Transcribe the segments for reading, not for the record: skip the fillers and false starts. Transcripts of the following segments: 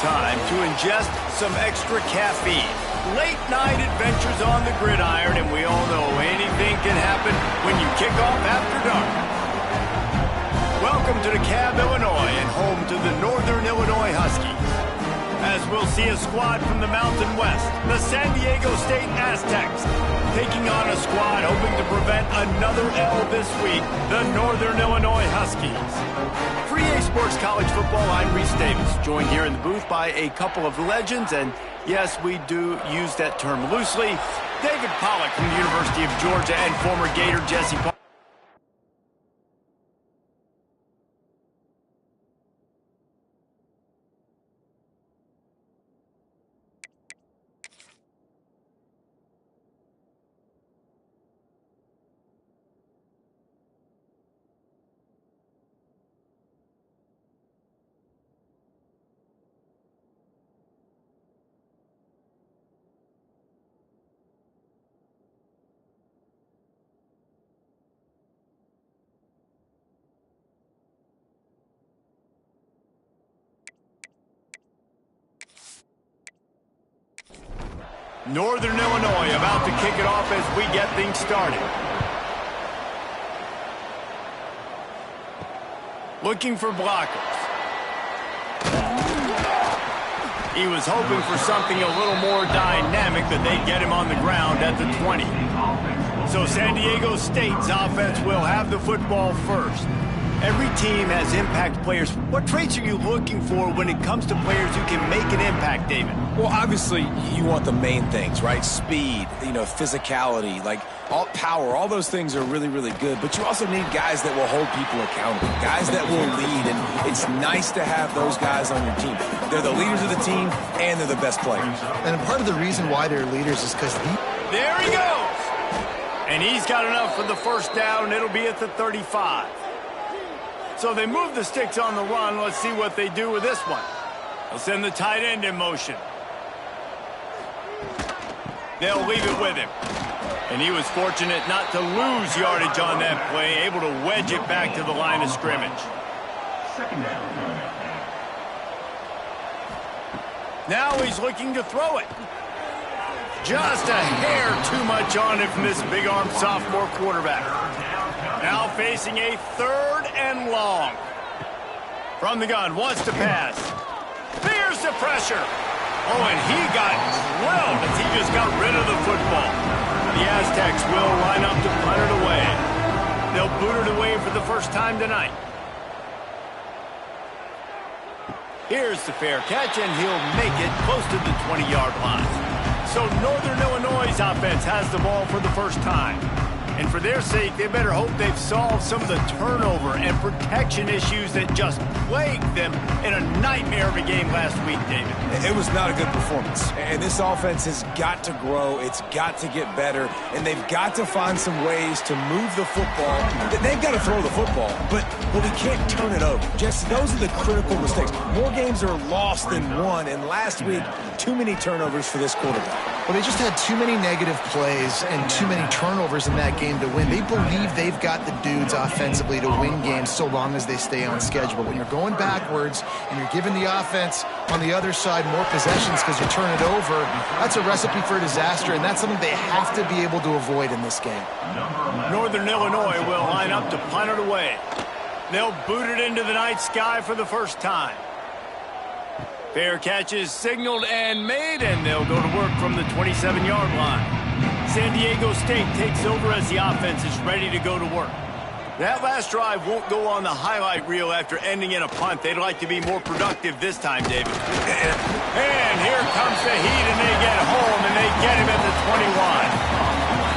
time to ingest some extra caffeine. Late night adventures on the gridiron, and we all know anything can happen when you kick off after dark. Welcome to DeKalb, Illinois, and home to the Northern Illinois Huskies. As we'll see a squad from the Mountain West, the San Diego State Aztecs, taking on a squad hoping to prevent another L this week, the Northern Illinois Huskies. For EA Sports College Football, I'm Reese Davis, joined here in the booth by a couple of legends, and yes, we do use that term loosely. David Pollack from the University of Georgia and former Gator Jesse Paul. Northern Illinois about to kick it off as we get things started. Looking for blockers. He was hoping for something a little more dynamic, but they get him on the ground at the 20. So San Diego State's offense will have the football first. Every team has impact players. What traits are you looking for when it comes to players who can make an impact, David? Well, obviously, you want the main things, right? Speed, physicality, all power, all those things are really, really good. But you also need guys that will hold people accountable, guys that will lead. And it's nice to have those guys on your team. They're the leaders of the team, and they're the best players. And part of the reason why they're leaders is because there he goes! And he's got enough for the first down, and it'll be at the 35. So they move the sticks on the run. Let's see what they do with this one. They'll send the tight end in motion. They'll leave it with him. And he was fortunate not to lose yardage on that play, able to wedge it back to the line of scrimmage. Second down. Now he's looking to throw it. Just a hair too much on it from this big-armed sophomore quarterback. Now facing a 3rd and long. From the gun, wants to pass. Fears the pressure. Oh, and he got drilled as he just got rid of the football. The Aztecs will line up to punt it away. They'll boot it away for the first time tonight. Here's the fair catch, and he'll make it close to the 20-yard line. So Northern Illinois' offense has the ball for the first time. And for their sake, they better hope they've solved some of the turnover and protection issues that just plagued them in a nightmare of a game last week, David. It was not a good performance. And this offense has got to grow. It's got to get better. And they've got to find some ways to move the football. They've got to throw the football, but we can't turn it over. Jesse, those are the critical mistakes. More games are lost than won. And last week, too many turnovers for this quarterback. Well, they just had too many negative plays and too many turnovers in that game to win. They believe they've got the dudes offensively to win games so long as they stay on schedule. But when you're going backwards and you're giving the offense on the other side more possessions because you turn it over, that's a recipe for disaster, and that's something they have to be able to avoid in this game. Northern Illinois will line up to punt it away. They'll boot it into the night sky for the first time. Fair catch is signaled and made, and they'll go to work from the 27-yard line. San Diego State takes over as the offense is ready to go to work. That last drive won't go on the highlight reel after ending in a punt. They'd like to be more productive this time, David. And here comes the heat, and they get home, and they get him at the 21.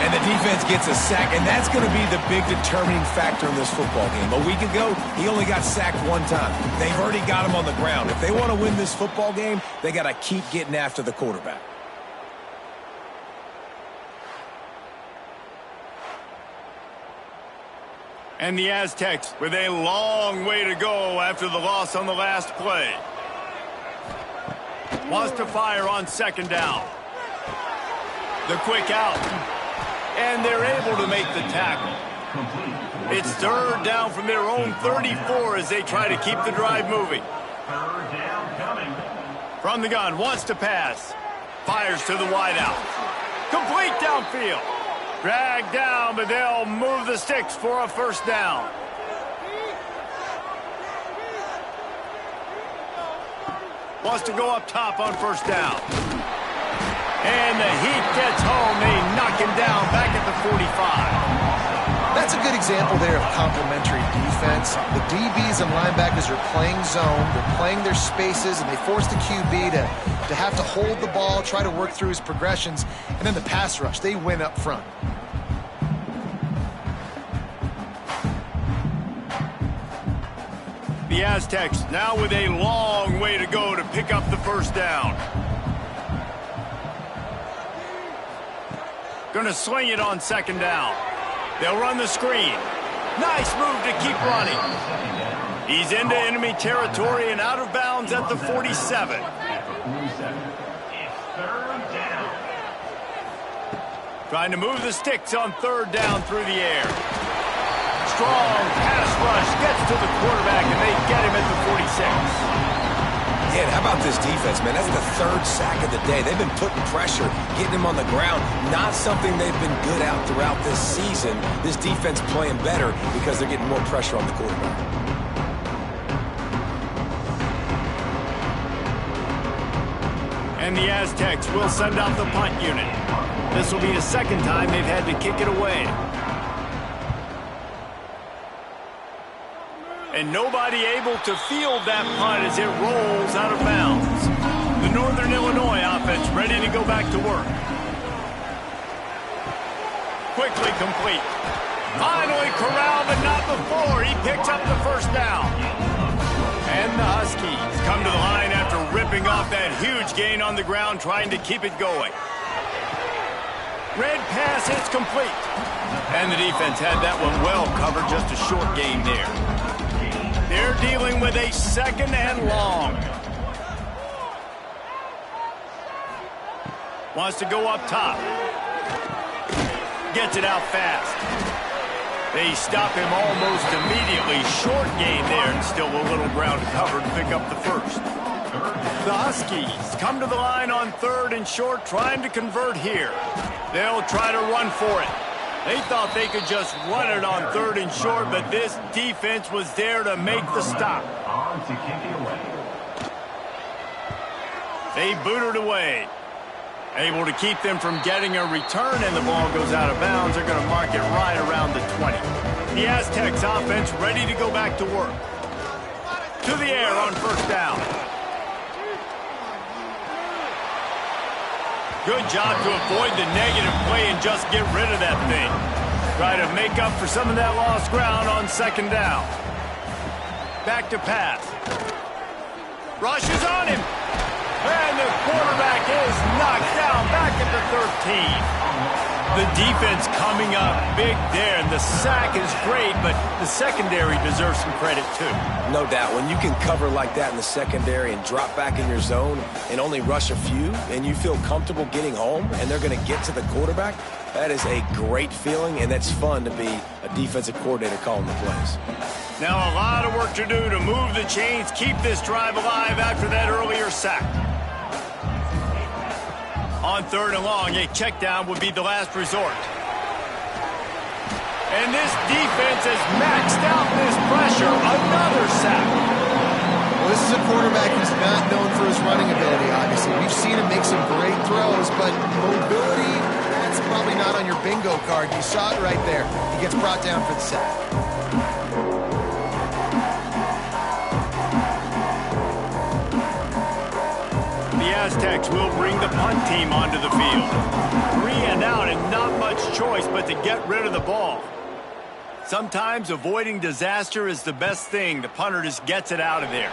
And the defense gets a sack, and that's going to be the big determining factor in this football game. A week ago, he only got sacked one time. They've already got him on the ground. If they want to win this football game, they got to keep getting after the quarterback. And the Aztecs with a long way to go after the loss on the last play. Wants to fire on 2nd down. The quick out. And they're able to make the tackle. It's 3rd down from their own 34 as they try to keep the drive moving. 3rd down coming. From the gun, wants to pass. Fires to the wideout. Complete downfield. Dragged down, but they'll move the sticks for a first down. Wants to go up top on first down. And the heat gets home. They knock him down back at the 45. That's a good example there of complementary defense. The DBs and linebackers are playing zone, they're playing their spaces, and they force the QB to have to hold the ball, try to work through his progressions, and then the pass rush, they win up front. The Aztecs now with a long way to go to pick up the first down. Gonna swing it on second down. They'll run the screen. Nice move to keep running. He's into enemy territory and out of bounds at the 47. Trying to move the sticks on third down through the air. Strong pass rush gets to the quarterback, and they get him at the 46. Yeah, and how about this defense, man? That's the third sack of the day. They've been putting pressure, getting him on the ground. Not something they've been good at throughout this season. This defense playing better because they're getting more pressure on the quarterback. And the Aztecs will send out the punt unit. This will be the second time they've had to kick it away. And nobody able to field that punt as it rolls out of bounds. The Northern Illinois offense ready to go back to work. Quickly complete. Finally corralled, but not before. He picks up the first down. And the Huskies come to the line after ripping off that huge gain on the ground, trying to keep it going. Red pass hits complete. And the defense had that one well covered, just a short gain there. They're dealing with a second and long. Wants to go up top. Gets it out fast. They stop him almost immediately. Short gain there, and still a little ground covered to pick up the first. The Huskies come to the line on third and short, trying to convert here. They'll try to run for it. They thought they could just run it on third and short, but this defense was there to make the stop. They boot it away. Able to keep them from getting a return, and the ball goes out of bounds. They're going to mark it right around the 20. The Aztecs offense ready to go back to work. To the air on first down. Good job to avoid the negative play and just get rid of that thing. Try to make up for some of that lost ground on second down. Back to pass. Rush is on him. And the quarterback is knocked down back at the 13. The defense coming up big there, and the sack is great, but the secondary deserves some credit too. No doubt. When you can cover like that in the secondary and drop back in your zone and only rush a few, and you feel comfortable getting home, and they're going to get to the quarterback, that is a great feeling, and that's fun to be a defensive coordinator calling the plays. Now a lot of work to do to move the chains, keep this drive alive after that earlier sack. On third and long, a check down would be the last resort. And this defense has maxed out this pressure. Another sack. Well, this is a quarterback who's not known for his running ability, obviously. We've seen him make some great throws, but mobility, that's probably not on your bingo card. You saw it right there. He gets brought down for the sack. The Aztecs will bring the punt team onto the field. 3 and out, and not much choice but to get rid of the ball. Sometimes avoiding disaster is the best thing. The punter just gets it out of there.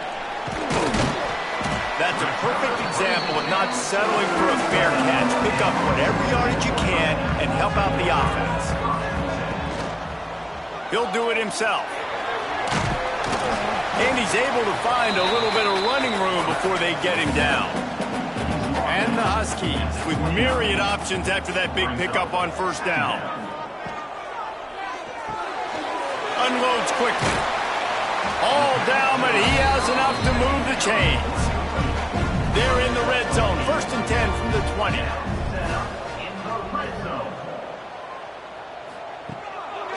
That's a perfect example of not settling for a fair catch. Pick up whatever yardage you can and help out the offense. He'll do it himself. And he's able to find a little bit of running room before they get him down. And the Huskies with myriad options after that big pickup on first down. Unloads quickly. All down, but he has enough to move the chains. They're in the red zone. 1st and 10 from the 20.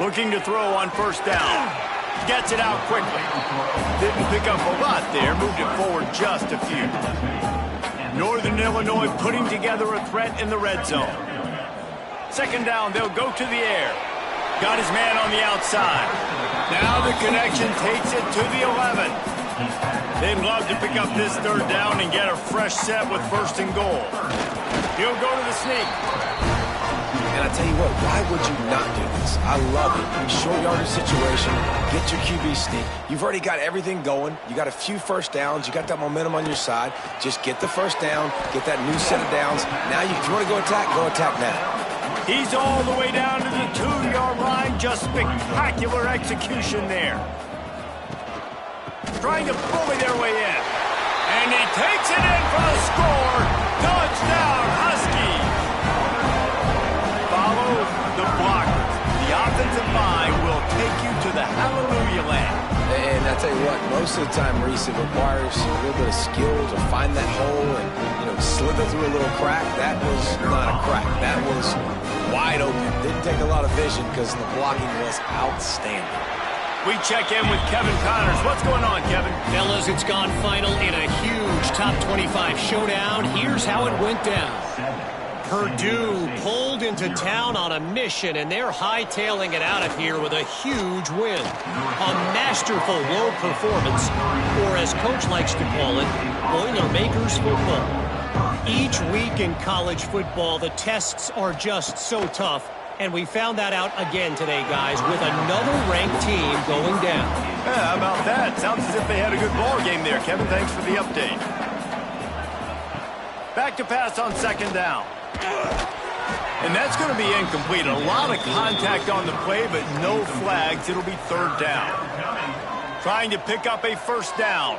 Looking to throw on 1st down. Gets it out quickly. Didn't pick up a lot there. Moved it forward just a few. Northern Illinois putting together a threat in the red zone. 2nd down, they'll go to the air. Got his man on the outside. Now the connection takes it to the 11. They'd love to pick up this 3rd down and get a fresh set with 1st and goal. He'll go to the sneak. And I tell you what, why would you not do this? I love it. Short yardage situation, get your QB sneak. You've already got everything going. You got a few 1st downs. You got that momentum on your side. Just get the 1st down, get that new set of downs. Now, if you want to go attack now. He's all the way down to the 2-yard line. Just spectacular execution there. Trying to bully their way in. And he takes it in for the score. Touchdown, Husky. Follow the blockers. The offensive line will take you to the hallelujah land. And I tell you what, most of the time, Reese, it requires a little bit of skill to find that hole and, slither through a little crack. That was not a crack. That was wide open. Didn't take a lot of vision because the blocking was outstanding. We check in with Kevin Connors. What's going on, Kevin? Fellas, it's gone final in a huge top 25 showdown. Here's how it went down. Purdue pulled into town on a mission, and they're hightailing it out of here with a huge win. A masterful low performance, or as Coach likes to call it, Boilermakers football. Each week in college football, the tests are just so tough, and we found that out again today, guys, with another ranked team going down. Yeah, how about that? Sounds as if they had a good ball game there, Kevin. Thanks for the update. Back to pass on 2nd down. And that's going to be incomplete. A lot of contact on the play, but no flags. It'll be 3rd down. Trying to pick up a 1st down.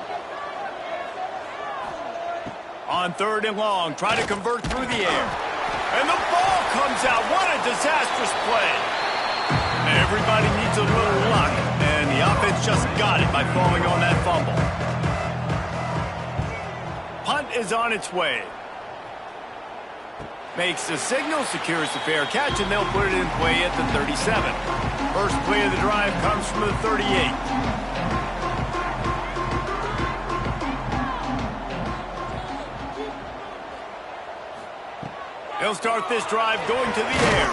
On 3rd and long, try to convert through the air. And the ball comes out. What a disastrous play. Everybody needs a little luck, and the offense just got it by falling on that fumble. Punt is on its way. Makes the signal, secures the fair catch, and they'll put it in play at the 37. First play of the drive comes from the 38. He'll start this drive going to the air.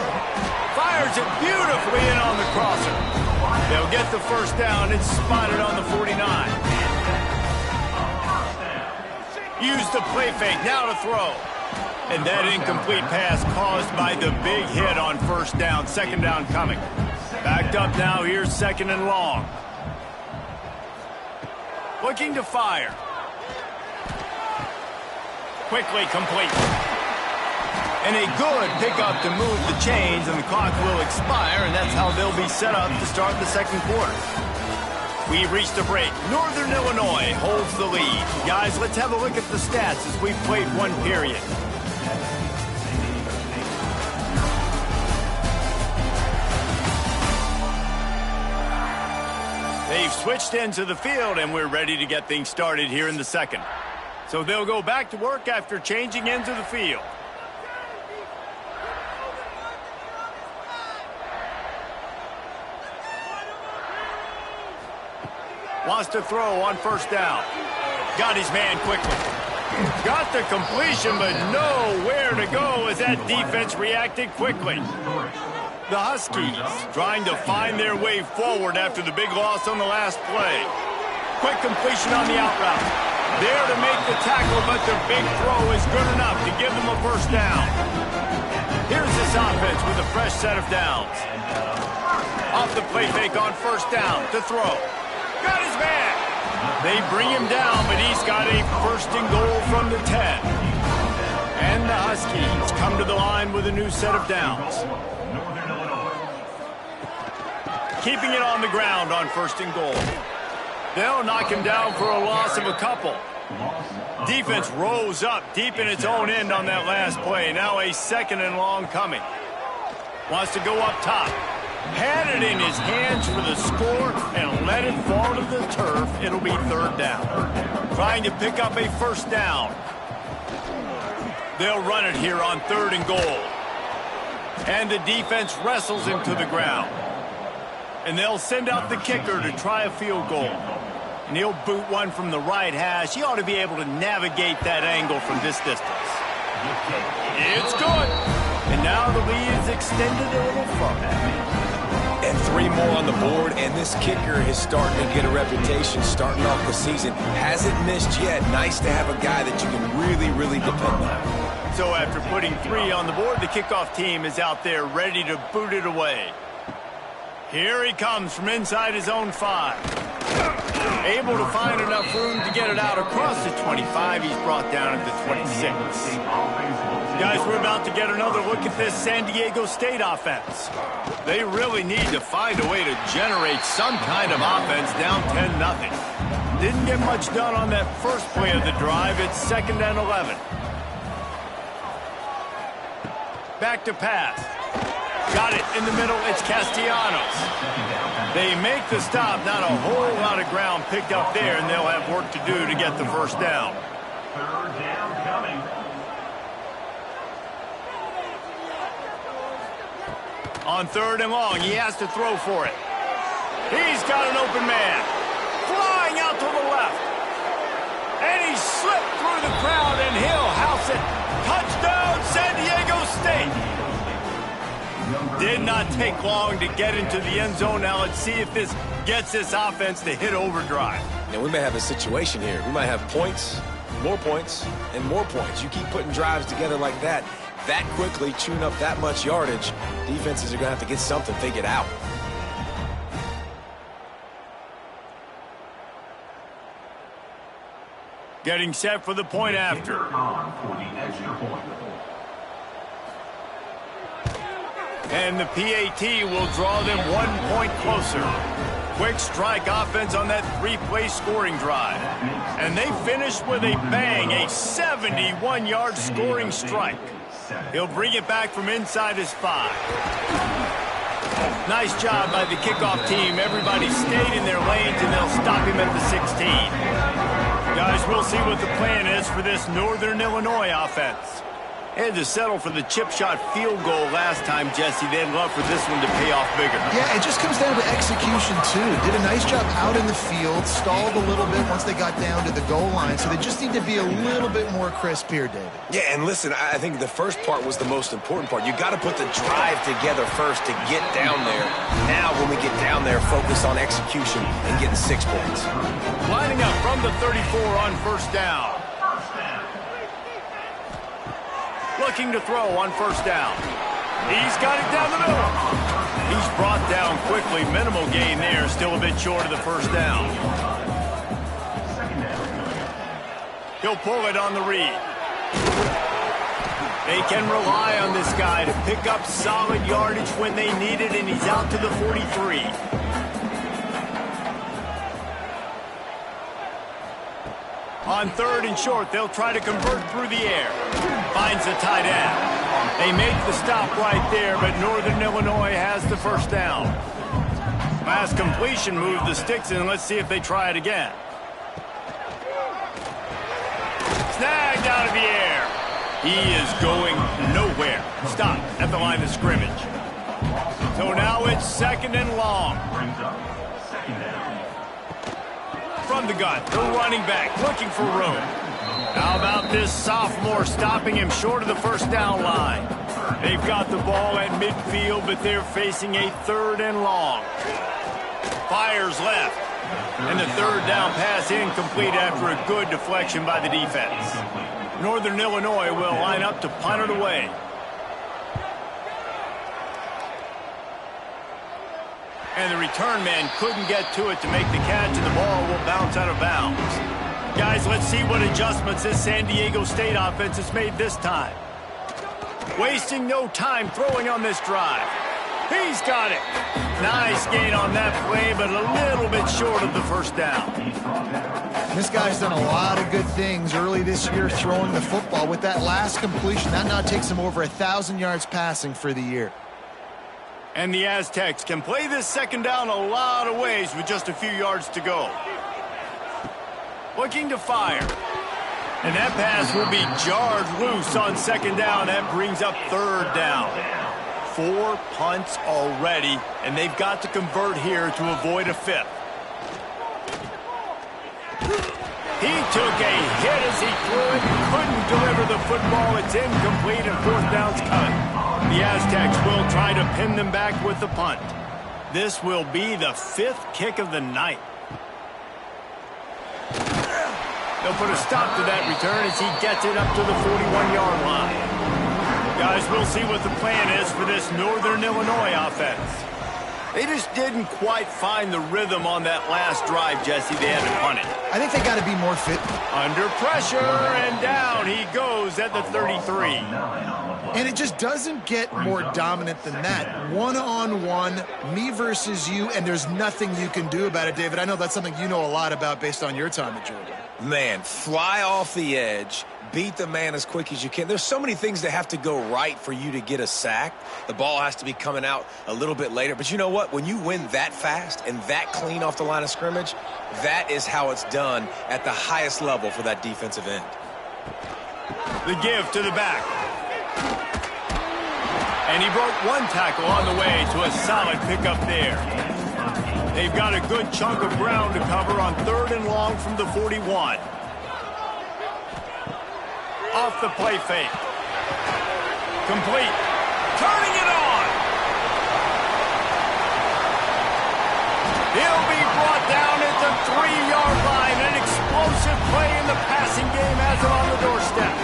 Fires it beautifully in on the crosser. They'll get the 1st down. It's spotted on the 49. Use the play fake. Now to throw. And that incomplete pass caused by the big hit on 1st down. 2nd down coming. Backed up now. Here's 2nd and long. Looking to fire. Quickly complete. And a good pickup to move the chains, and the clock will expire, and that's how they'll be set up to start the 2nd quarter. We reached a break. Northern Illinois holds the lead. Guys, let's have a look at the stats as we've played 1 period. They've switched into the field, and we're ready to get things started here in the 2nd. So they'll go back to work after changing into the field. Wants to throw on 1st down. Got his man quickly. Got the completion, but nowhere to go as that defense reacted quickly. The Huskies trying to find their way forward after the big loss on the last play. Quick completion on the out route. There to make the tackle, but their big throw is good enough to give them a 1st down. Here's this offense with a fresh set of downs. Off the play fake on 1st down to throw. Got his man. They bring him down, but he's got a 1st and goal from the 10. And the Huskies come to the line with a new set of downs. Keeping it on the ground on 1st and goal. They'll knock him down for a loss of a couple. Defense rose up deep in its own end on that last play. Now a 2nd and long coming. Wants to go up top. Had it in his hands for the score and let it fall to the turf. It'll be 3rd down. Trying to pick up a 1st down. They'll run it here on 3rd and goal. And the defense wrestles him to the ground. And they'll send out the kicker to try a field goal. And he'll boot one from the right hash. He ought to be able to navigate that angle from this distance. It's good. And now the lead is extended a little further. And 3 more on the board, and this kicker is starting to get a reputation starting off the season. Hasn't missed yet. Nice to have a guy that you can really, really depend on. So after putting 3 on the board, the kickoff team is out there ready to boot it away. Here he comes from inside his own 5. Able to find enough room to get it out across the 25. He's brought down at the 26. Guys, we're about to get another look at this San Diego State offense. They really need to find a way to generate some kind of offense down 10-0. Didn't get much done on that first play of the drive. It's 2nd and 11. Back to pass. Got it in the middle. It's Castellanos. They make the stop. Not a whole lot of ground picked up there, and they'll have work to do to get the first down. 3rd down coming. On 3rd and long, he has to throw for it. He's got an open man. Flying out to the left. And he slipped through the crowd, and he'll house it. Touchdown, San Diego State. Did not take long to get into the end zone. Now let's see if this gets this offense to hit overdrive. And we may have a situation here. We might have points, and more points. You keep putting drives together like that quickly, chewing up that much yardage, defenses are going to have to get something figured out. Getting set for the point after. And the PAT will draw them 1 point closer. Quick strike offense on that 3-play scoring drive. And they finish with a bang, a 71-yard scoring strike. He'll bring it back from inside his 5. Nice job by the kickoff team. Everybody stayed in their lanes, and they'll stop him at the 16. Guys, we'll see what the plan is for this Northern Illinois offense. Had to settle for the chip shot field goal last time, Jesse. They'd love for this one to pay off bigger. Yeah, it just comes down to execution, too. Did a nice job out in the field, stalled a little bit once they got down to the goal line, so they just need to be a little bit more crisp here, David. Yeah, and listen, I think the first part was the most important part. You got to put the drive together first to get down there. Now, when we get down there, focus on execution and getting 6 points. Lining up from the 34 on 1st down. Looking to throw on 1st down. He's got it down the middle. He's brought down quickly. Minimal gain there. Still a bit short of the 1st down. He'll pull it on the read. They can rely on this guy to pick up solid yardage when they need it, and he's out to the 43. On 3rd and short, they'll try to convert through the air. Finds the tight end. They make the stop right there, but Northern Illinois has the 1st down. Last completion moved the sticks in. Let's see if they try it again. Snagged out of the air. He is going nowhere. Stop at the line of scrimmage. So now it's 2nd and long. From the gun, the running back looking for room. How about this sophomore stopping him short of the 1st down line? They've got the ball at midfield, but they're facing a 3rd and long. Fires left. And the 3rd down pass incomplete after a good deflection by the defense. Northern Illinois will line up to punt it away. And the return man couldn't get to it to make the catch, and the ball will bounce out of bounds. Guys, let's see what adjustments this San Diego State offense has made this time. Wasting no time throwing on this drive. He's got it. Nice gain on that play, but a little bit short of the 1st down. This guy's done a lot of good things early this year throwing the football. With that last completion, that now takes him over 1,000 yards passing for the year. And the Aztecs can play this 2nd down a lot of ways with just a few yards to go. Looking to fire. And that pass will be jarred loose on second down. That brings up third down. 4 punts already, and they've got to convert here to avoid a fifth. He took a hit as he threw it. Couldn't deliver the football. It's incomplete, and fourth down's coming. The Aztecs will try to pin them back with the punt. This will be the 5th kick of the night. They'll put a stop to that return as he gets it up to the 41-yard line. Guys, we'll see what the plan is for this Northern Illinois offense. They just didn't quite find the rhythm on that last drive, Jesse. They had to punt it. I think they got to be more fit. Under pressure, and down he goes at the 33. And it just doesn't get more dominant than that. One-on-one, me versus you, and there's nothing you can do about it, David. I know that's something you know a lot about based on your time at Georgia. Man, fly off the edge, beat the man as quick as you can. There's so many things that have to go right for you to get a sack. The ball has to be coming out a little bit later. But you know what? When you win that fast and that clean off the line of scrimmage, that is how it's done at the highest level for that defensive end. The give to the back. And he broke one tackle on the way to a solid pickup there. They've got a good chunk of ground to cover on 3rd and long from the 41. Off the play fake. Complete. Turning it on. He'll be brought down at the 3-yard line. An explosive play in the passing game has him on the doorstep.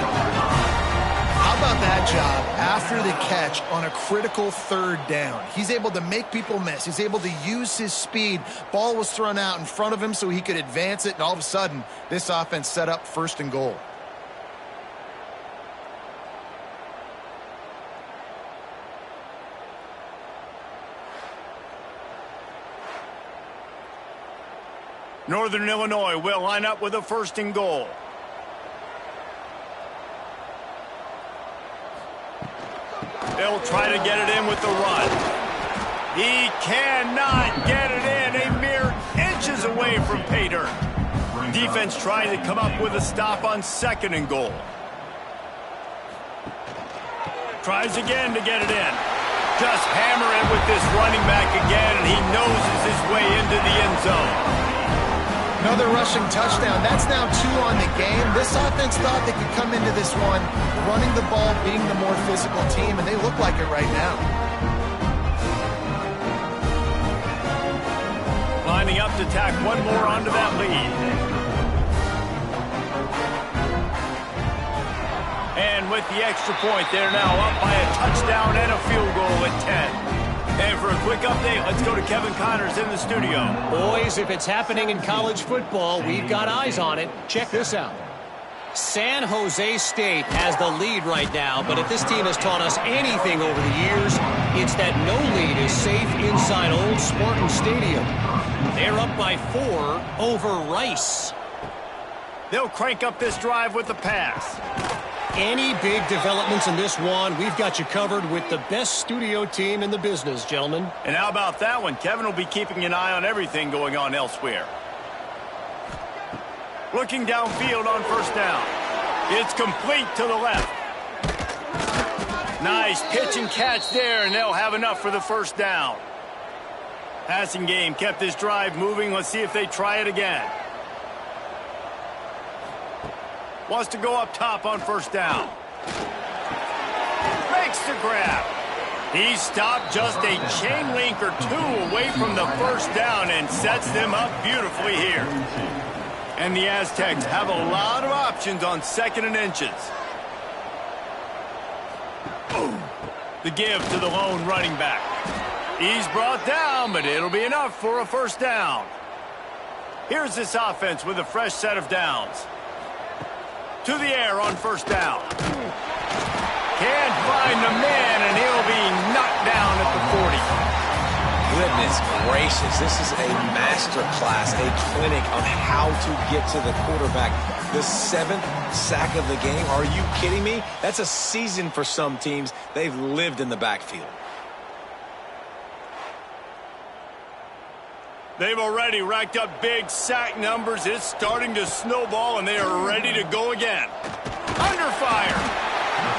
How about that job after the catch on a critical 3rd down? He's able to make people miss. He's able to use his speed. Ball was thrown out in front of him so he could advance it, and all of a sudden, this offense set up 1st and goal. Northern Illinois will line up with a 1st and goal. They'll try to get it in with the run. He cannot get it in. A mere inches away from pay dirt. Defense trying to come up with a stop on 2nd and goal. Tries again to get it in. Just hammer it with this running back again, and he noses his way into the end zone. Another rushing touchdown. That's now 2 on the game. This offense thought they could come into this one running the ball, being the more physical team, and they look like it right now. Lining up to tack one more onto that lead. And with the extra point, they're now up by a touchdown and a field goal at 10. And for a quick update, let's go to Kevin Connors in the studio. Boys, if it's happening in college football, we've got eyes on it. Check this out. San Jose State has the lead right now, but if this team has taught us anything over the years, it's that no lead is safe inside Old Spartan Stadium. They're up by 4 over Rice. They'll crank up this drive with the pass. Any big developments in this one, we've got you covered with the best studio team in the business, gentlemen. And how about that one? Kevin will be keeping an eye on everything going on elsewhere. Looking downfield on 1st down. It's complete to the left. Nice pitch and catch there, and they'll have enough for the 1st down. Passing game kept this drive moving. Let's see if they try it again. Wants to go up top on 1st down. Makes the grab. He stopped just a chain link or 2 away from the 1st down and sets them up beautifully here. And the Aztecs have a lot of options on 2nd and inches. Boom. The give to the lone running back. He's brought down, but it'll be enough for a 1st down. Here's this offense with a fresh set of downs. To the air on 1st down. Can't find the man, and he'll be knocked down at the 40. Goodness gracious, this is a master class, a clinic on how to get to the quarterback. The 7th sack of the game. Are you kidding me? That's a season for some teams. They've lived in the backfield. They've already racked up big sack numbers. It's starting to snowball, and they are ready to go again. Under fire.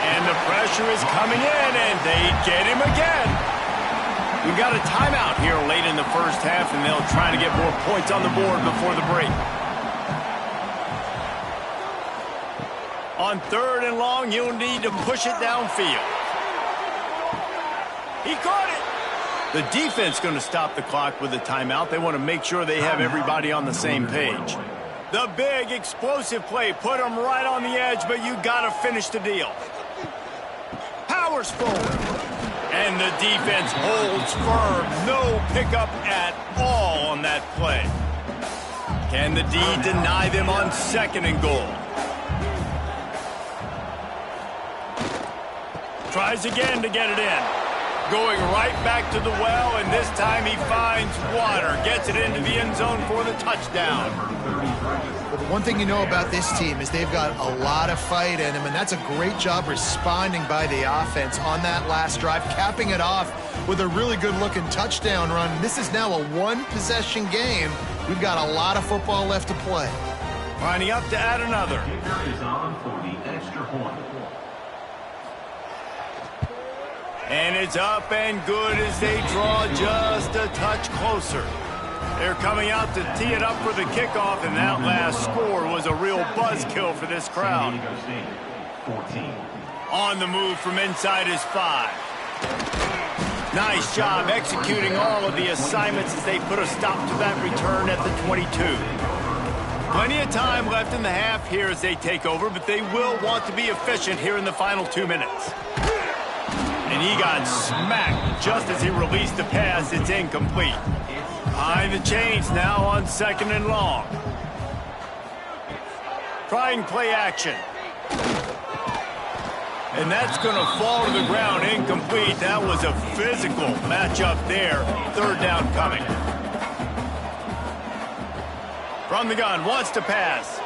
And the pressure is coming in, and they get him again. We've got a timeout here late in the first half, and they'll try to get more points on the board before the break. On 3rd and long, you'll need to push it downfield. He caught it. The defense going to stop the clock with a timeout. They want to make sure they have everybody on the same page. The big explosive play put them right on the edge, but you got to finish the deal. Powers forward. And the defense holds firm. No pickup at all on that play. Can the D deny them on 2nd and goal? Tries again to get it in. Going right back to the well, and this time he finds water. Gets it into the end zone for the touchdown. Well, the one thing you know about this team is they've got a lot of fight in them, and that's a great job responding by the offense on that last drive, capping it off with a really good-looking touchdown run. This is now a one-possession game. We've got a lot of football left to play. Lining up to add another. Kicker is on for the extra point. And it's up and good as they draw just a touch closer. They're coming out to tee it up for the kickoff, and that last score was a real buzzkill for this crowd. 14. On the move from inside his 5. Nice job executing all of the assignments as they put a stop to that return at the 22. Plenty of time left in the half here as they take over, but they will want to be efficient here in the final 2 minutes. And he got smacked just as he released the pass. It's incomplete. Behind the chains now on 2nd and long. Trying play action. And that's going to fall to the ground incomplete. That was a physical matchup there. 3rd down coming. From the gun, wants to pass.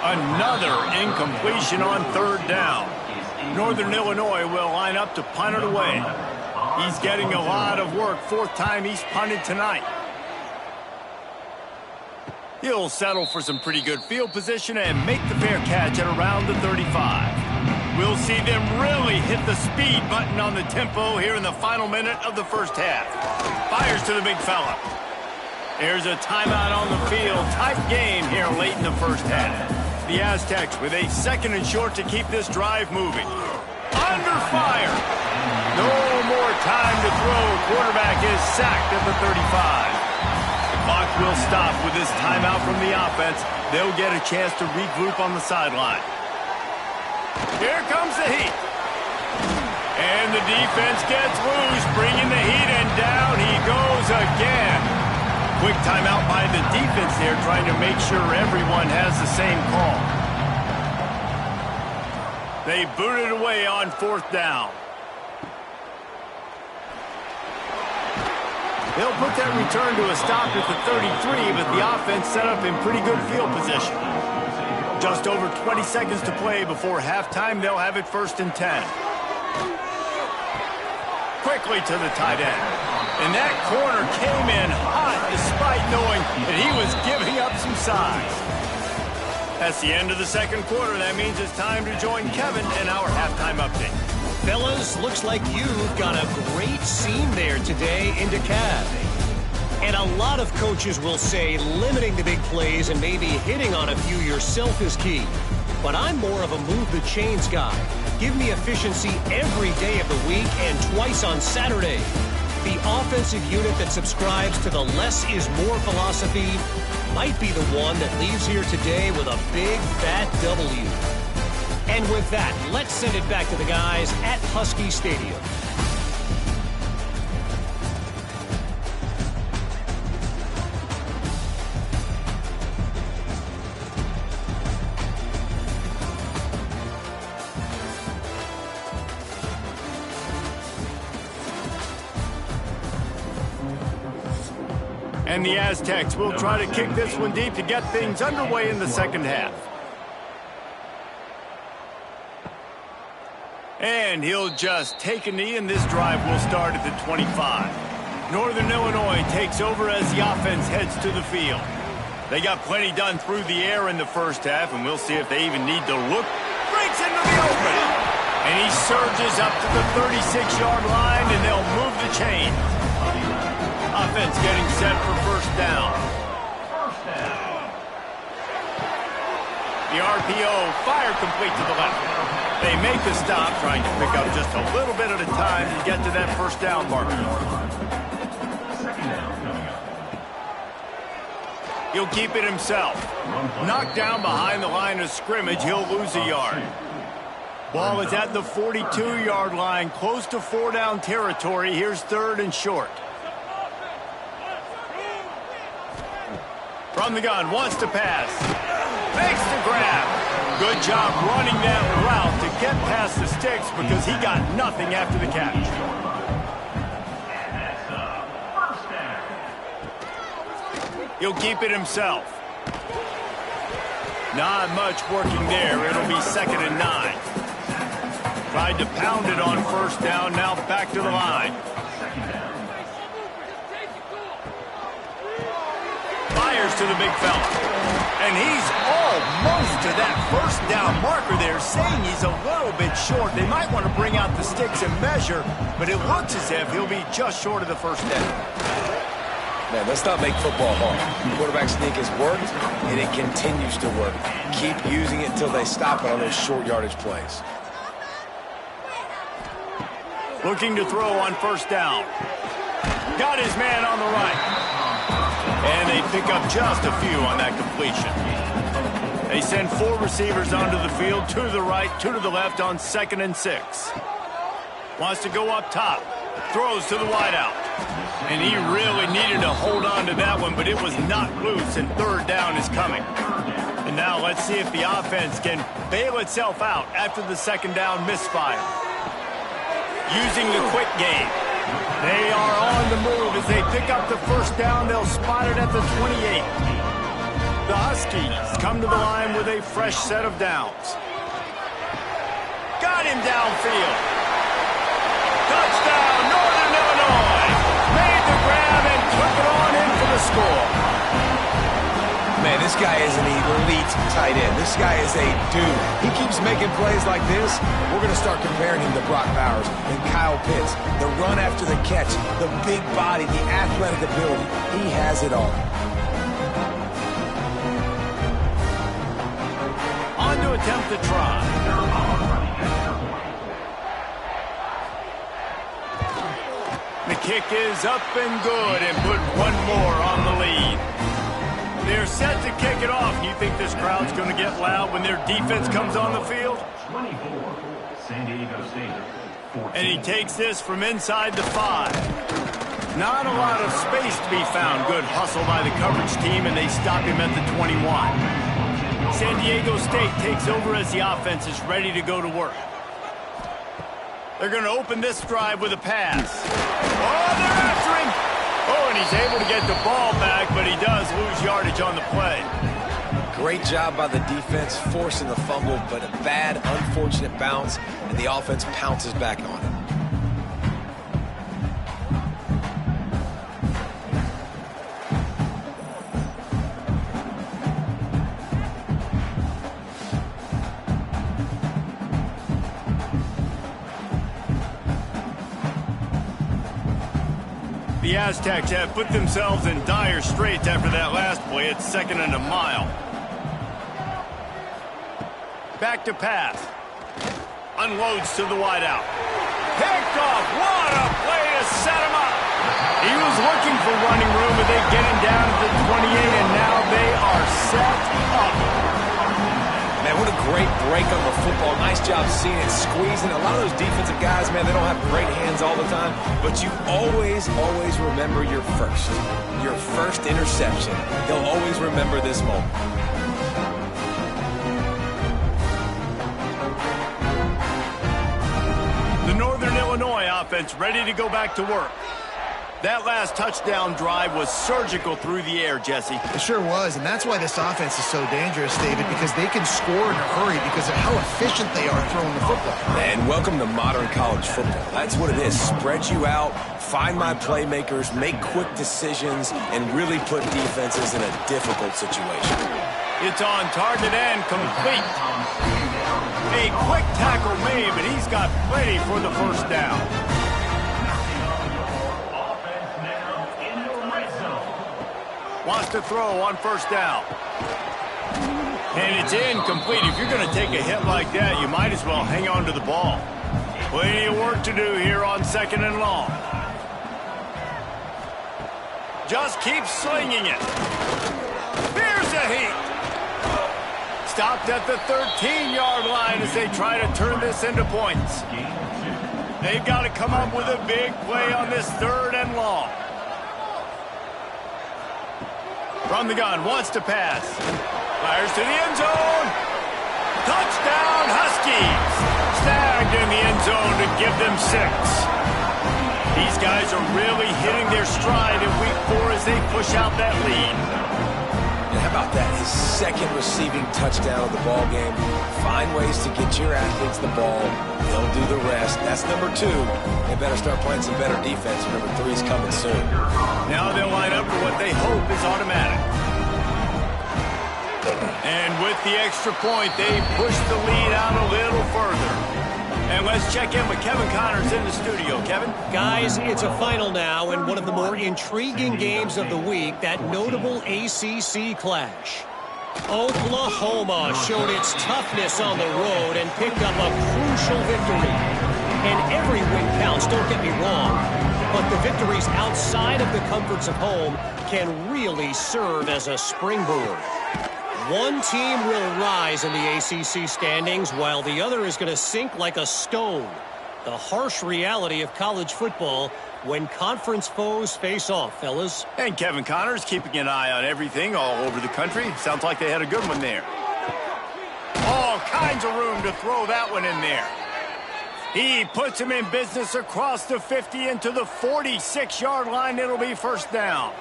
Another incompletion on 3rd down. Northern Illinois will line up to punt it away. He's getting a lot of work. 4th time he's punted tonight. He'll settle for some pretty good field position and make the fair catch at around the 35. We'll see them really hit the speed button on the tempo here in the final minute of the first half. Fires to the big fella. There's a timeout on the field. Tight game here late in the first half. The Aztecs with a 2nd and short to keep this drive moving. Under fire. No more time to throw. Quarterback is sacked at the 35. The clock will stop with this timeout from the offense. They'll get a chance to regroup on the sideline. Here comes the heat. And the defense gets loose, bringing the heat, and down he goes again. Quick timeout by the defense there, trying to make sure everyone has the same call. They booted away on 4th down. They'll put that return to a stop at the 33, but the offense set up in pretty good field position. Just over 20 seconds to play before halftime. They'll have it 1st and 10. Quickly to the tight end. And that corner came in hot despite knowing that he was giving up some size. That's the end of the 2nd quarter. That means it's time to join Kevin in our halftime update. Fellas, looks like you've got a great scene there today in DeKalb. And a lot of coaches will say limiting the big plays and maybe hitting on a few yourself is key. But I'm more of a move the chains guy. Give me efficiency every day of the week and twice on Saturday. The offensive unit that subscribes to the less is more philosophy might be the one that leaves here today with a big, fat W. And with that, let's send it back to the guys at Husky Stadium. And the Aztecs will try to kick this one deep to get things underway in the 2nd half. And he'll just take a knee, and this drive will start at the 25. Northern Illinois takes over as the offense heads to the field. They got plenty done through the air in the first half, and we'll see if they even need to look. Breaks into the open. And he surges up to the 36-yard line, and they'll move the chain. Offense getting set for first down. The RPO fire complete to the left. They make the stop, trying to pick up just a little bit at a time to get to that first down marker. He'll keep it himself. Knocked down behind the line of scrimmage, he'll lose a yard. Ball is at the 42-yard line, close to 4-down territory. Here's 3rd and short. From the gun, wants to pass. Makes the grab. Good job running that route to get past the sticks because he got nothing after the catch. He'll keep it himself. Not much working there. It'll be 2nd and 9. Tried to pound it on first down, now back to the line. Fires to the big fella. And he's almost to that first down marker there, saying he's a little bit short. They might want to bring out the sticks and measure, but it looks as if he'll be just short of the first down. Man, let's not make football hard. Quarterback sneak has worked, and it continues to work. Keep using it until they stop it on those short yardage plays. Looking to throw on first down. Got his man on the right. And they pick up just a few on that completion. They send 4 receivers onto the field, 2 to the right, 2 to the left on 2nd and 6. Wants to go up top. Throws to the wideout. And he really needed to hold on to that one, but it was not loose, and 3rd down is coming. And now let's see if the offense can bail itself out after the 2nd down misfire. Using the quick game. They are on the move as they pick up the first down. They'll spot it at the 28. The Huskies come to the line with a fresh set of downs. Got him downfield. Touchdown, Northern Illinois. Made the grab and took it on in for the score. Man, this guy is an elite tight end. This guy is a dude. He keeps making plays like this. We're going to start comparing him to Brock Bowers and Kyle Pitts. The run after the catch, the big body, the athletic ability. He has it all. On to attempt the try. The kick is up and good and put one more on the lead. They're set to kick it off. You think this crowd's going to get loud when their defense comes on the field? 24, San Diego State. 14. And he takes this from inside the 5. Not a lot of space to be found. Good hustle by the coverage team, and they stop him at the 21. San Diego State takes over as the offense is ready to go to work. They're going to open this drive with a pass. Oh, they're after him. Oh, and he's able to get the ball back, but he does lose yardage on the play. Great job by the defense, forcing the fumble, but a bad, unfortunate bounce, and the offense pounces back on it. The Aztecs have put themselves in dire straits after that last play. It's 2nd and a mile. Back to pass. Unloads to the wideout. Picked off. What a play to set him up. He was looking for running room, but they get him down to the 28, and now they are set up. Man, what a great break on the football. Nice job seeing it, squeezing. A lot of those defensive guys, man, they don't have great hands all the time, but you always remember your first interception. They'll always remember this moment. The Northern Illinois offense ready to go back to work. That last touchdown drive was surgical through the air, Jesse. It sure was, and that's why this offense is so dangerous, David, because they can score in a hurry because of how efficient they are throwing the football. And welcome to modern college football. That's what it is. Spread you out, find my playmakers, make quick decisions, and really put defenses in a difficult situation. It's on target and complete. A quick tackle made, but he's got plenty for the first down. Wants to throw on first down. And it's incomplete. If you're going to take a hit like that, you might as well hang on to the ball. Plenty of work to do here on 2nd and long. Just keep slinging it. Here's a heat. Stopped at the 13-yard line as they try to turn this into points. They've got to come up with a big play on this 3rd and long. From the gun, wants to pass. Fires to the end zone. Touchdown, Huskies. Snagged in the end zone to give them 6. These guys are really hitting their stride in week 4 as they push out that lead. And how about that? His 2nd receiving touchdown of the ball game. Find ways to get your athletes the ball. They'll do the rest. That's number 2. They better start playing some better defense. Number 3 is coming soon. Now they'll line up for what they hope is automatic. And with the extra point, they push the lead out a little further. And let's check in with Kevin Connors in the studio. Kevin? Guys, it's a final now in one of the more intriguing games of the week, that notable ACC clash. Oklahoma showed its toughness on the road and picked up a crucial victory. And every win counts, don't get me wrong, but the victories outside of the comforts of home can really serve as a springboard. One team will rise in the ACC standings while the other is going to sink like a stone. The harsh reality of college football when conference foes face off, fellas. And Kevin Connors keeping an eye on everything all over the country. Sounds like they had a good one there. All kinds of room to throw that one in there. He puts him in business across the 50 into the 46-yard line. It'll be first down.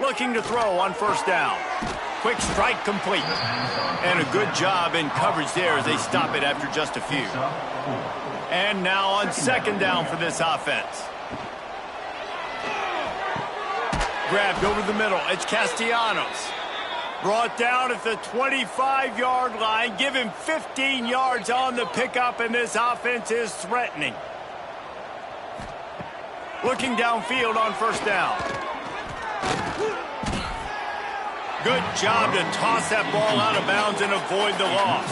Looking to throw on first down. Quick strike complete. And a good job in coverage there as they stop it after just a few. And now on 2nd down for this offense. Grabbed over the middle. It's Castellanos. Brought down at the 25-yard line. Give him 15 yards on the pickup, and this offense is threatening. Looking downfield on first down. Good job to toss that ball out of bounds and avoid the loss.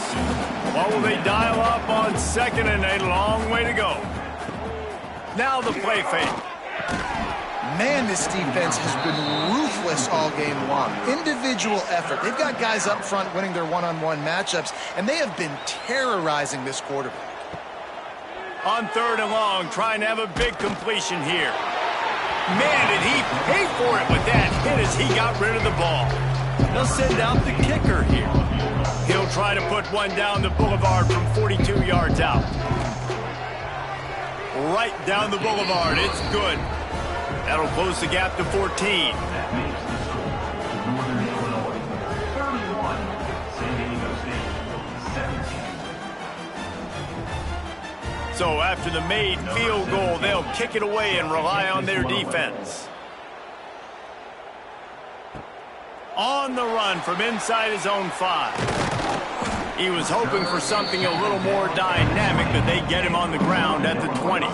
What will they dial up on 2nd and a long way to go? Now the play fake. Man, this defense has been ruthless all game long. Individual effort. They've got guys up front winning their one-on-one matchups, and they have been terrorizing this quarterback. On 3rd and long, trying to have a big completion here. Man, did he pay for it with that hit as he got rid of the ball. They'll send out the kicker here. He'll try to put one down the boulevard from 42 yards out. Right down the boulevard. It's good. That'll close the gap to 14. That makes the score. Northern Illinois, 31. San Diego State, 17. So after the made field goal, they'll kick it away and rely on their defense. On the run from inside his own 5. He was hoping for something a little more dynamic, but they get him on the ground at the 20.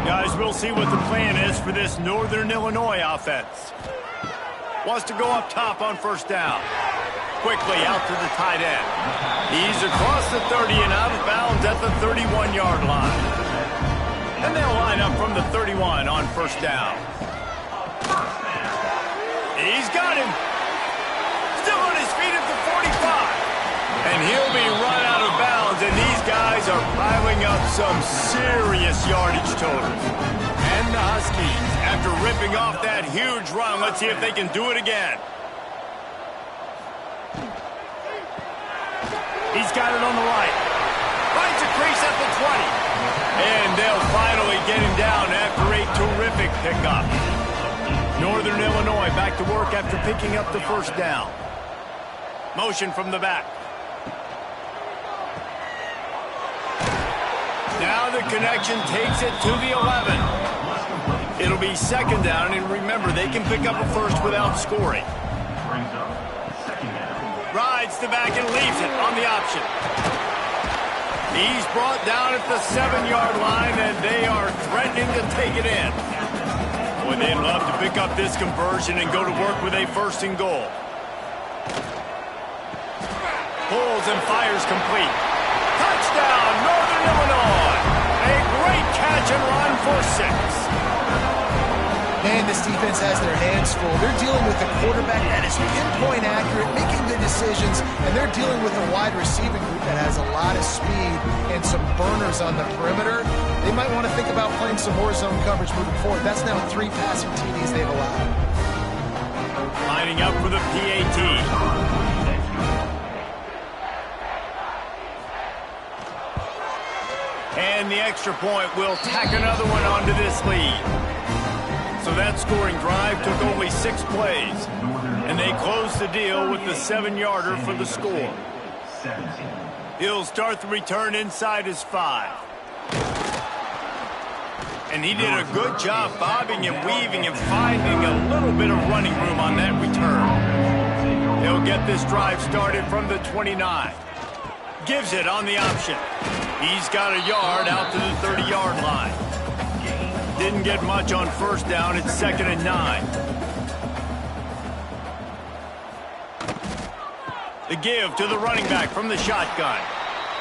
Guys, we'll see what the plan is for this Northern Illinois offense. Wants to go up top on first down. Quickly out to the tight end. He's across the 30 and out of bounds at the 31-yard line. And they'll line up from the 31 on first down. He's got him. Still on his feet at the 45. And he'll be run out of bounds, and these guys are piling up some serious yardage totals. And the Huskies, after ripping off that huge run, let's see if they can do it again. He's got it on the right. Finds a crease at the 20. And they'll finally get him down after a terrific pickup. Northern Illinois back to work after picking up the first down. Motion from the back. Now the connection takes it to the 11. It'll be second down, and remember, they can pick up a first without scoring. Rides the back and leaves it on the option. He's brought down at the 7-yard line, and they are threatening to take it in. Boy, they'd love to pick up this conversion and go to work with a first and goal. Pulls and fires complete. Touchdown, Northern Illinois. A great catch and run for 6. Man, this defense has their hands full. They're dealing with a quarterback that is pinpoint accurate, making the decisions, and they're dealing with a wide receiving group that has a lot of speed and some burners on the perimeter. They might want to think about playing some more zone coverage moving forward. That's now 3 passing TDs they've allowed. Lining up for the PAT. And the extra point will tack another one onto this lead. So that scoring drive took only 6 plays. And they closed the deal with the 7-yarder for the score. He'll start the return inside his 5. And he did a good job bobbing and weaving and finding a little bit of running room on that return. He'll get this drive started from the 29. Gives it on the option. He's got a yard out to the 30-yard line. Didn't get much on first down. It's 2nd and 9. The give to the running back from the shotgun.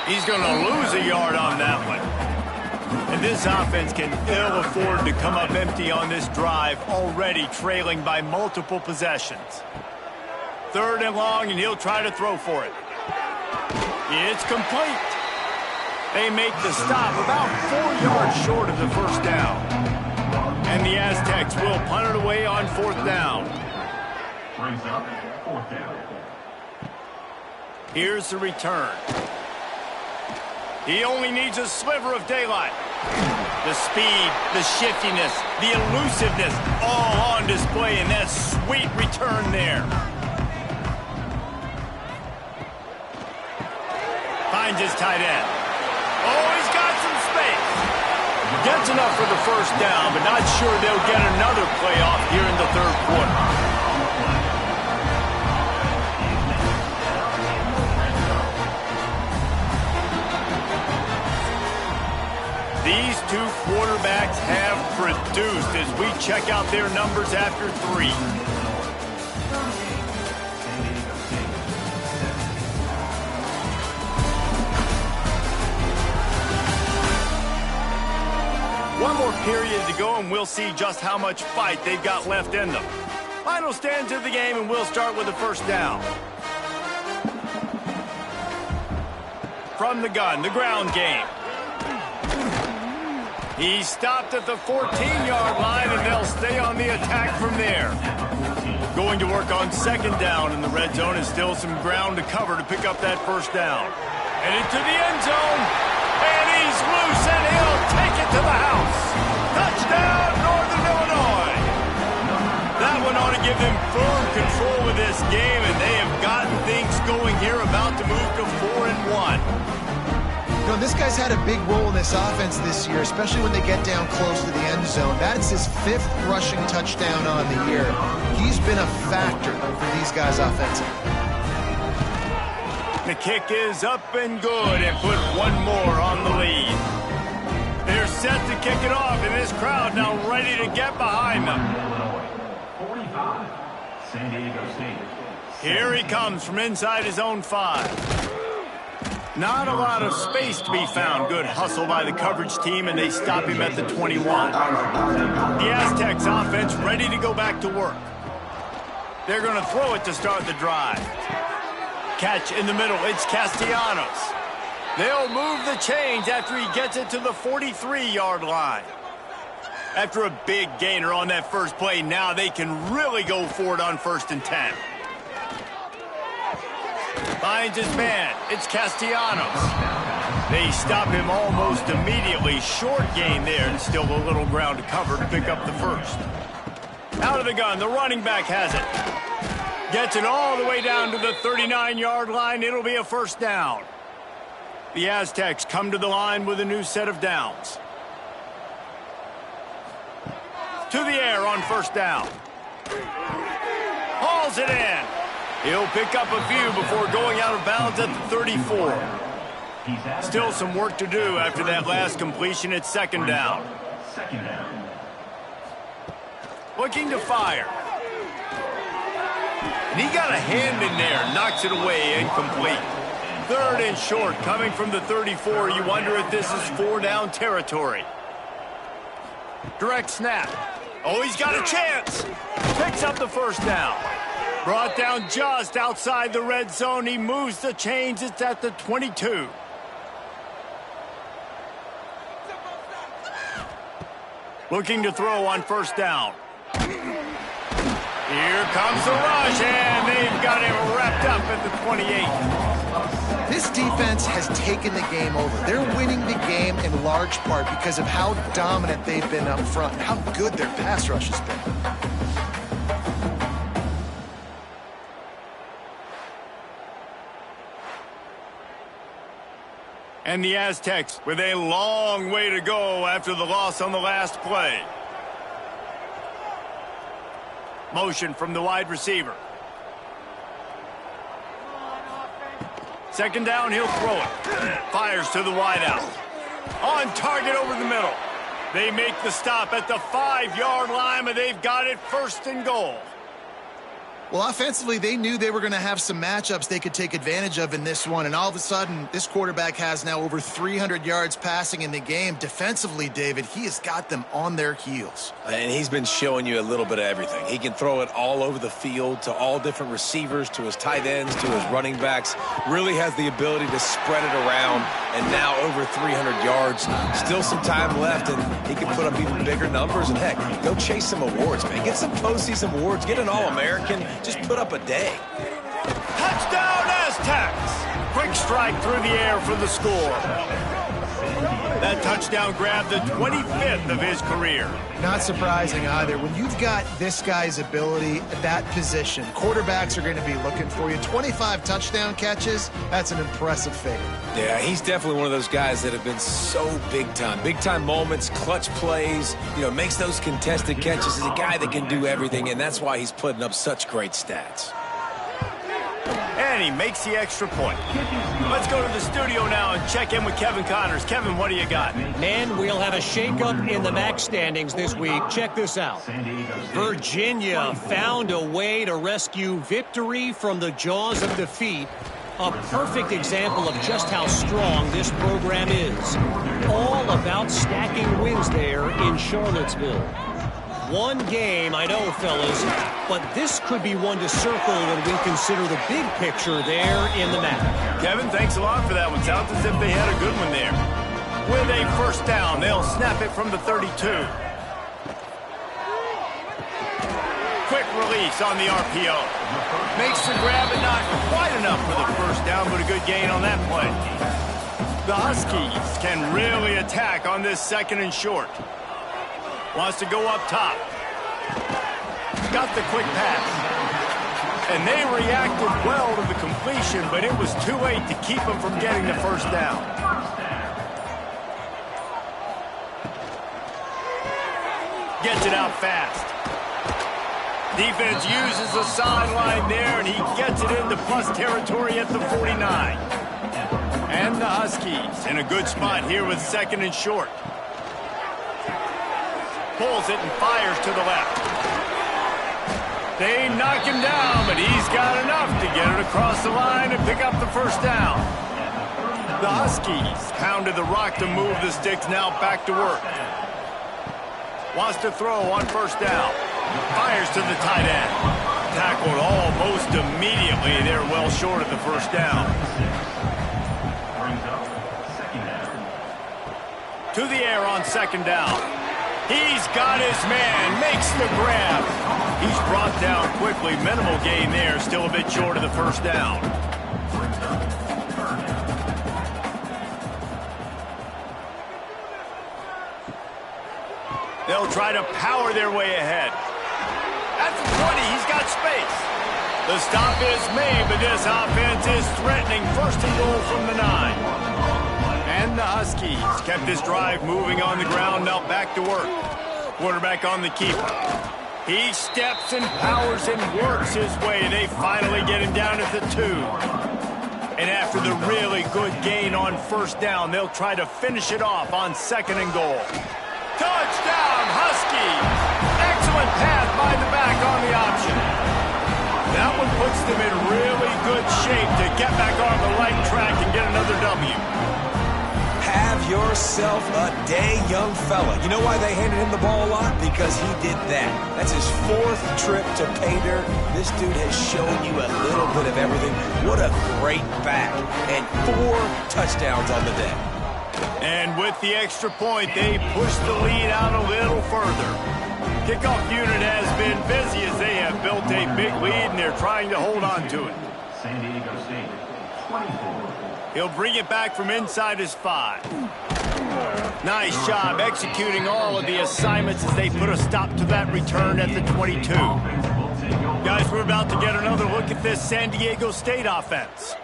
He's going to lose a yard on that one. And this offense can ill afford to come up empty on this drive, already trailing by multiple possessions. 3rd and long, and he'll try to throw for it. It's complete. They make the stop about 4 yards short of the first down. And the Aztecs will punt it away on 4th down. Brings up 4th down. Here's the return. He only needs a sliver of daylight. The speed, the shiftiness, the elusiveness, all on display in that sweet return there. Finds his tight end. Oh, he's got some space. Gets enough for the first down, but not sure they'll get another playoff here in the 3rd quarter. These 2 quarterbacks have produced as we check out their numbers after 3. One more period to go, and we'll see just how much fight they've got left in them. Final stands of the game, and we'll start with the first down. From the gun, the ground game. He's stopped at the 14-yard line, and they'll stay on the attack from there. Going to work on 2nd down in the red zone, and still some ground to cover to pick up that first down. And into the end zone, and he's loose, and he'll take it to the house. Touchdown, Northern Illinois. That one ought to give them firm control of this game, and they have gotten things going here, about to move to 4-1. You know, this guy's had a big role in this offense this year, especially when they get down close to the end zone. That's his 5th rushing touchdown on the year. He's been a factor for these guys offensively. The kick is up and good, and put one more on the lead. They're set to kick it off, and this crowd now ready to get behind them. 45, San Diego State. Here he comes from inside his own 5. Not a lot of space to be found. Good hustle by the coverage team, and they stop him at the 21. The Aztecs offense ready to go back to work. They're going to throw it to start the drive. Catch in the middle. It's Castellanos. They'll move the chains after he gets it to the 43-yard line. After a big gainer on that first play, now they can really go for it on 1st and 10. Finds his man. It's Castellanos. They stop him almost immediately. Short gain there, and still a little ground to cover to pick up the first. Out of the gun, the running back has it. Gets it all the way down to the 39-yard line. It'll be a first down. The Aztecs come to the line with a new set of downs. To the air on first down. Hauls it in. He'll pick up a few before going out of bounds at the 34. Still some work to do after that last completion at second down. Looking to fire. And he got a hand in there, knocks it away, incomplete. Third and short, coming from the 34. You wonder if this is 4-down territory. Direct snap. Oh, he's got a chance. Picks up the first down. Brought down just outside the red zone. He moves the chains. It's at the 22. Looking to throw on first down. Here comes the rush, and they've got him wrapped up at the 28. This defense has taken the game over. They're winning the game in large part because of how dominant they've been up front, how good their pass rush has been. And the Aztecs with a long way to go after the loss on the last play. Motion from the wide receiver. Second down, he'll throw it. Fires to the wideout. On target over the middle. They make the stop at the 5-yard line, but they've got it first and goal. Well, offensively, they knew they were going to have some matchups they could take advantage of in this one, and all of a sudden, this quarterback has now over 300 yards passing in the game. Defensively, David, he has got them on their heels. And he's been showing you a little bit of everything. He can throw it all over the field to all different receivers, to his tight ends, to his running backs. Really has the ability to spread it around, and now over 300 yards. Still some time left, and he can put up even bigger numbers. And, heck, go chase some awards, man. Get some postseason awards. Get an All-American. Just put up a day. Touchdown, Aztecs! Quick strike through the air for the score. That touchdown grabbed the 25th of his career. Not surprising either. When you've got this guy's ability at that position, quarterbacks are going to be looking for you. 25 touchdown catches, that's an impressive figure. Yeah, he's definitely one of those guys that have been so big time. Big time moments, clutch plays, makes those contested catches. He's a guy that can do everything, and that's why he's putting up such great stats. And he makes the extra point. Let's go to the studio now and check in with Kevin Connors. Kevin, what do you got? Man, we'll have a shakeup in the MAC standings this week. Check this out. Virginia found a way to rescue victory from the jaws of defeat. A perfect example of just how strong this program is. All about stacking wins there in Charlottesville. One game, I know, fellas, but this could be one to circle when we consider the big picture there in the map. Kevin, thanks a lot for that one. Sounds as if they had a good one there. With a first down, they'll snap it from the 32. Quick release on the RPO. Makes the grab, but not quite enough for the first down, but a good gain on that play. The Huskies can really attack on this second and short. Wants to go up top. Got the quick pass. And they reacted well to the completion, but it was too late to keep them from getting the first down. Gets it out fast. Defense uses the sideline there, and he gets it into plus territory at the 49. And the Huskies in a good spot here with second and short. Pulls it and fires to the left. They knock him down, but he's got enough to get it across the line and pick up the first down. The Huskies pounded the rock to move the sticks, now back to work. Wants to throw on first down. Fires to the tight end. Tackled almost immediately. They're well short of the first down. To the air on second down. He's got his man, makes the grab. He's brought down quickly. Minimal gain there, still a bit short of the first down. They'll try to power their way ahead. At the 20, he's got space. The stop is made, but this offense is threatening. First and goal from the 9. And the Huskies kept this drive moving on the ground. Now back to work. Quarterback on the keeper. He steps and powers and works his way. They finally get him down at the 2. And after the really good gain on first down, they'll try to finish it off on second and goal. Touchdown, Huskies! Excellent pass by the back on the option. That one puts them in really good shape to get back on the right track and get another W. Have yourself a day, young fella. You know why they handed him the ball a lot? Because he did that. That's his 4th trip to pay dirt. This dude has shown you a little bit of everything. What a great back. And 4 touchdowns on the day. And with the extra point, they push the lead out a little further. Kickoff unit has been busy as they have built a big lead, and they're trying to hold on to it. San Diego State, 24. He'll bring it back from inside his 5. Nice job executing all of the assignments as they put a stop to that return at the 22. Guys, we're about to get another look at this San Diego State offense.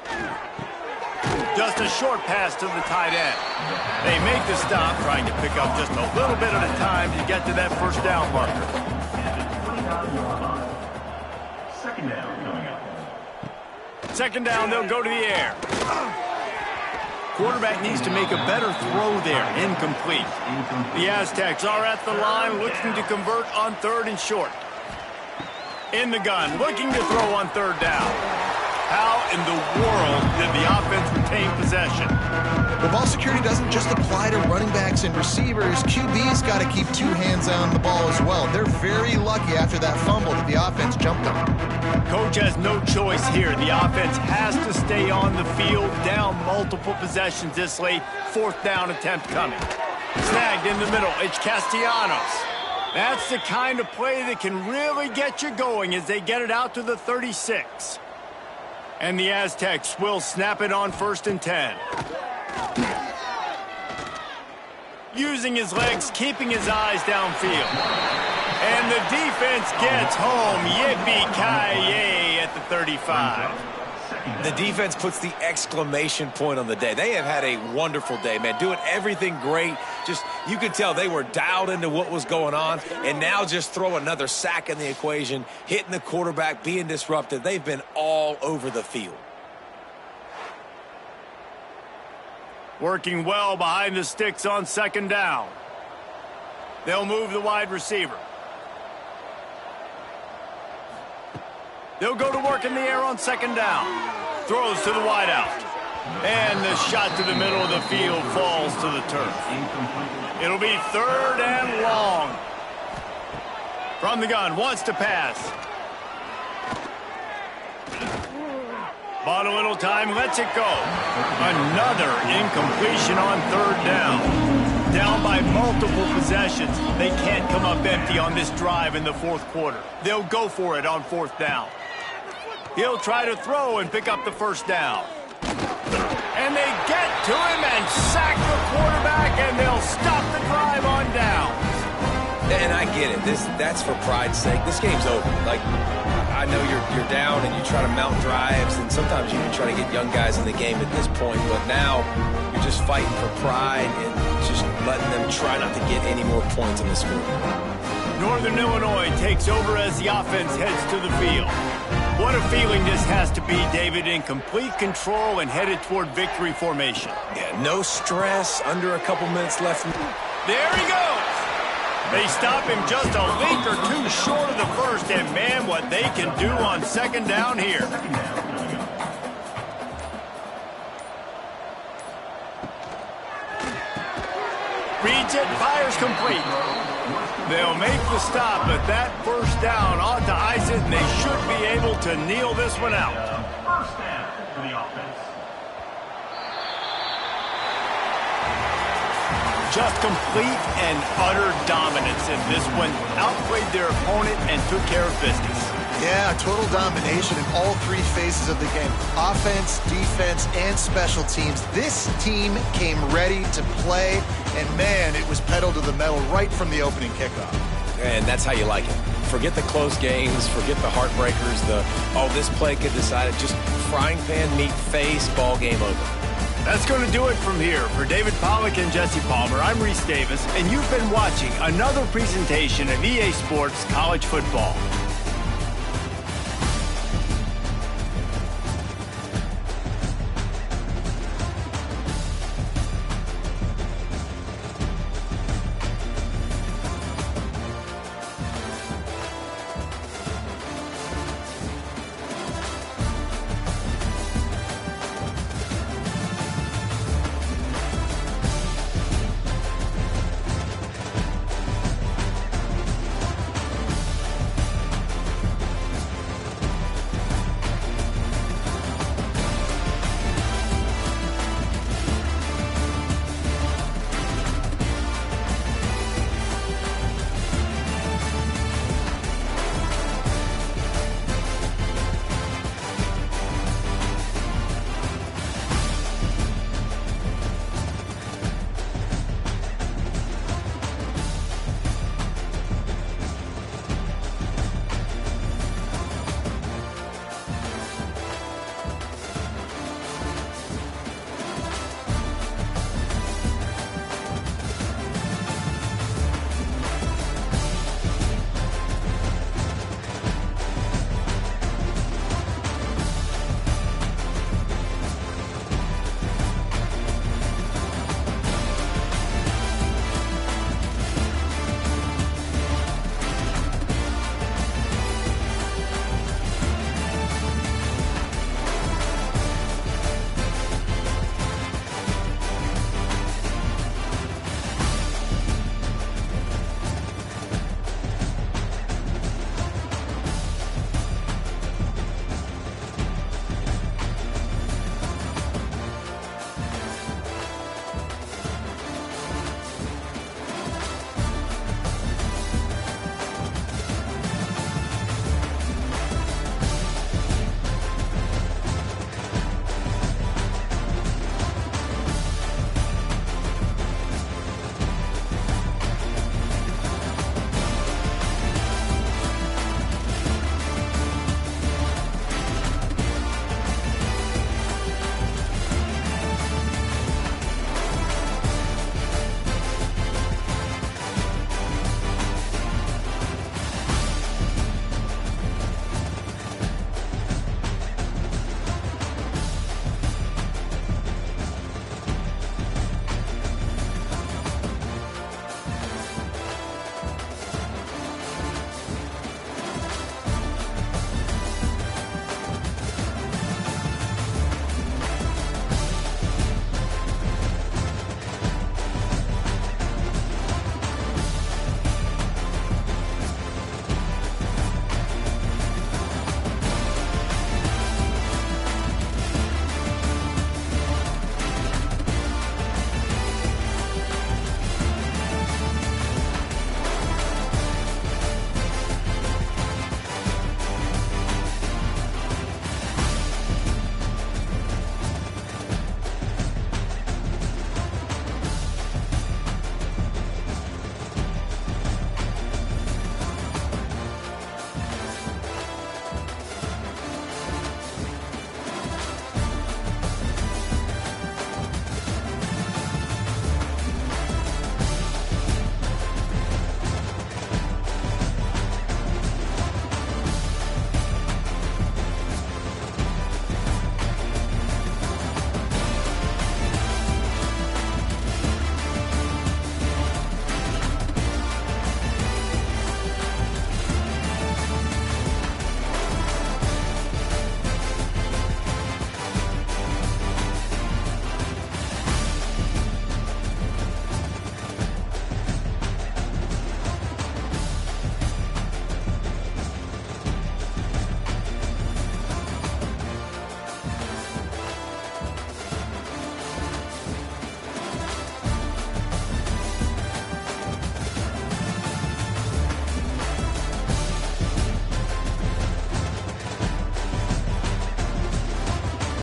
Just a short pass to the tight end. They make the stop, trying to pick up just a little bit at a time to get to that first down marker. Second down coming up. Second down, they'll go to the air. Quarterback needs to make a better throw there. Incomplete. The Aztecs are at the line looking to convert on third and short. In the gun, looking to throw on third down. How in the world did the offense retain possession? Well, ball security doesn't just apply to running backs and receivers. QB's got to keep 2 hands on the ball as well. They're very lucky after that fumble that the offense jumped on. Coach has no choice here. The offense has to stay on the field, down multiple possessions this late. 4th down attempt coming. Snagged in the middle. It's Castellanos. That's the kind of play that can really get you going as they get it out to the 36. And the Aztecs will snap it on 1st and 10. Using his legs, keeping his eyes downfield. And the defense gets home. Yippee-ki-yay at the 35. The defense puts the exclamation point on the day. They have had a wonderful day, man. Doing everything great. Just, you could tell they were dialed into what was going on. And now just throw another sack in the equation, hitting the quarterback, being disruptive. They've been all over the field. Working well behind the sticks on second down. They'll move the wide receiver. They'll go to work in the air on second down. Throws to the wideout. And the shot to the middle of the field falls to the turf. It'll be 3rd and long. From the gun, wants to pass. Bought a little time, lets it go. Another incompletion on 3rd down. Down by multiple possessions. They can't come up empty on this drive in the 4th quarter. They'll go for it on 4th down. He'll try to throw and pick up the first down. And they get to him and sack the quarterback, and they'll stop the drive on downs. And I get it. That's for pride's sake. This game's over. Like, I know you're down and you try to mount drives, and sometimes you can try to get young guys in the game at this point, but now you're just fighting for pride and just letting them try not to get any more points on the score. Northern Illinois takes over as the offense heads to the field. What a feeling this has to be, David, in complete control and headed toward victory formation. Yeah, no stress, under a couple minutes left. There he goes. They stop him just a leap or 2 short of the first, and man, what they can do on second down here. Reads it, fires complete. They'll make the stop, but that first down ought to ice it, and they should be able to kneel this one out. First down for the offense. Just complete and utter dominance in this one. Outplayed their opponent and took care of business. Yeah, total domination in all three phases of the game. Offense, defense, and special teams. This team came ready to play, and man, it was pedal to the metal right from the opening kickoff. And that's how you like it. Forget the close games, forget the heartbreakers, this play could decide it. Just frying pan, meat face, ball game over. That's going to do it from here. For David Pollack and Jesse Palmer, I'm Reese Davis, and you've been watching another presentation of EA Sports College Football.